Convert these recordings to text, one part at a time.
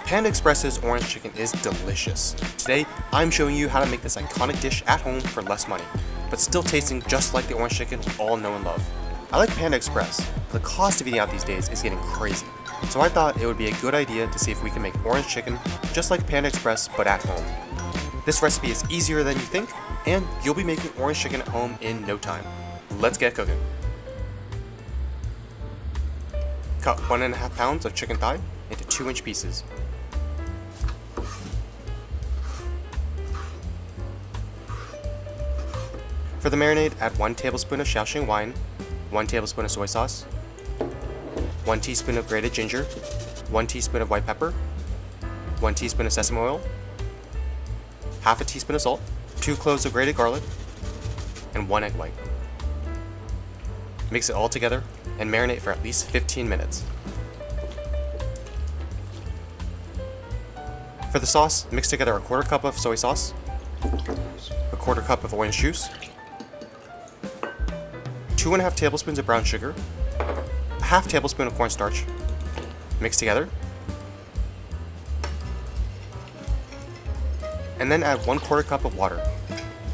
Panda Express's orange chicken is delicious. Today, I'm showing you how to make this iconic dish at home for less money, but still tasting just like the orange chicken we all know and love. I like Panda Express, but the cost of eating out these days is getting crazy. So I thought it would be a good idea to see if we can make orange chicken just like Panda Express, but at home. This recipe is easier than you think, and you'll be making orange chicken at home in no time. Let's get cooking. Cut 1.5 pounds of chicken thigh into 2-inch pieces. For the marinade, add 1 tablespoon of Shaoxing Wine, 1 tablespoon of soy sauce, 1 teaspoon of grated ginger, 1 teaspoon of white pepper, 1 teaspoon of sesame oil, half a teaspoon of salt, 2 cloves of grated garlic, and 1 egg white. Mix it all together and marinate for at least 15 minutes. For the sauce, mix together a 1/4 cup of soy sauce, a 1/4 cup of orange juice, 2.5 tablespoons of brown sugar, a half tablespoon of cornstarch. Mix together, and then add 1/4 cup of water.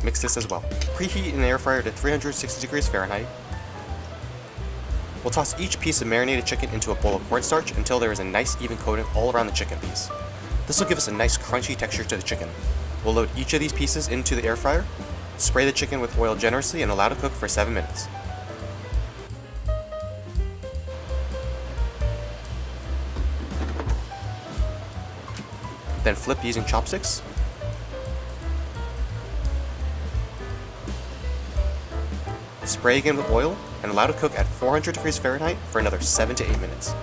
Mix this as well. Preheat an air fryer to 360 degrees Fahrenheit. We'll toss each piece of marinated chicken into a bowl of cornstarch until there is a nice even coating all around the chicken piece. This will give us a nice crunchy texture to the chicken. We'll load each of these pieces into the air fryer, spray the chicken with oil generously, and allow to cook for 7 minutes. Then flip using chopsticks. Spray again with oil and allow to cook at 400 degrees Fahrenheit for another 7 to 8 minutes.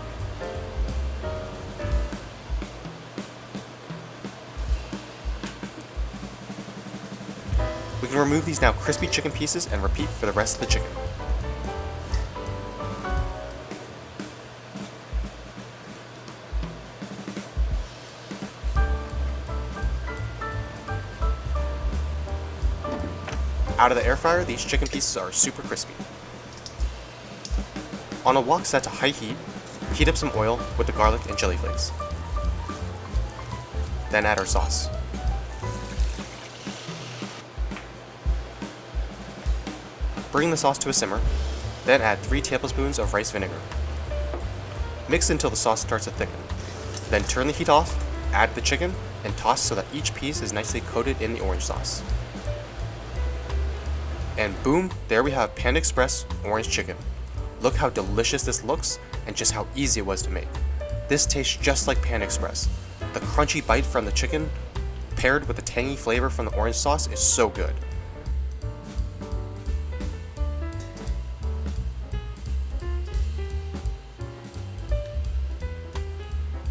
We can remove these now crispy chicken pieces and repeat for the rest of the chicken. Out of the air fryer, these chicken pieces are super crispy. On a wok set to high heat, heat up some oil with the garlic and chili flakes. Then add our sauce. Bring the sauce to a simmer, then add 3 tablespoons of rice vinegar. Mix until the sauce starts to thicken. Then turn the heat off, add the chicken, and toss so that each piece is nicely coated in the orange sauce. And boom, there we have Panda Express Orange Chicken. Look how delicious this looks and just how easy it was to make. This tastes just like Panda Express. The crunchy bite from the chicken paired with the tangy flavor from the orange sauce is so good.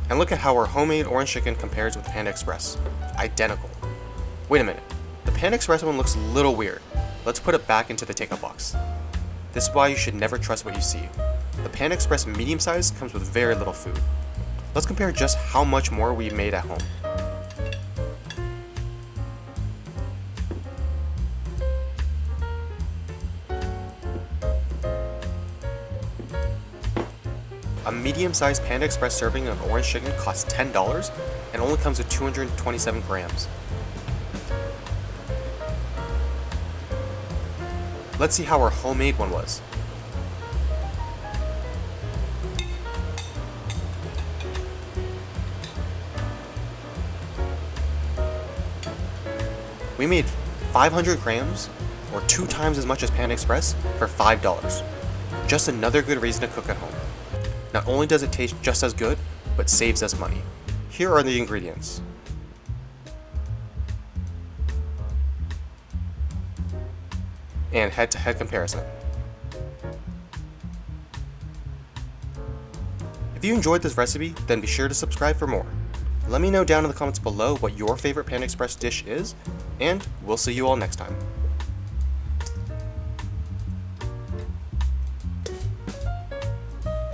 And look at how our homemade orange chicken compares with Panda Express. Identical. Wait a minute, the Panda Express one looks a little weird. Let's put it back into the takeout box. This is why you should never trust what you see. The Panda Express medium size comes with very little food. Let's compare just how much more we made at home. A medium-sized Panda Express serving of orange chicken costs $10 and only comes with 227 grams. Let's see how our homemade one was. We made 500 grams, or 2 times as much as Panda Express, for $5. Just another good reason to cook at home. Not only does it taste just as good, but saves us money. Here are the ingredients. And head-to-head comparison. If you enjoyed this recipe, then be sure to subscribe for more. Let me know down in the comments below what your favorite Panda Express dish is, and we'll see you all next time.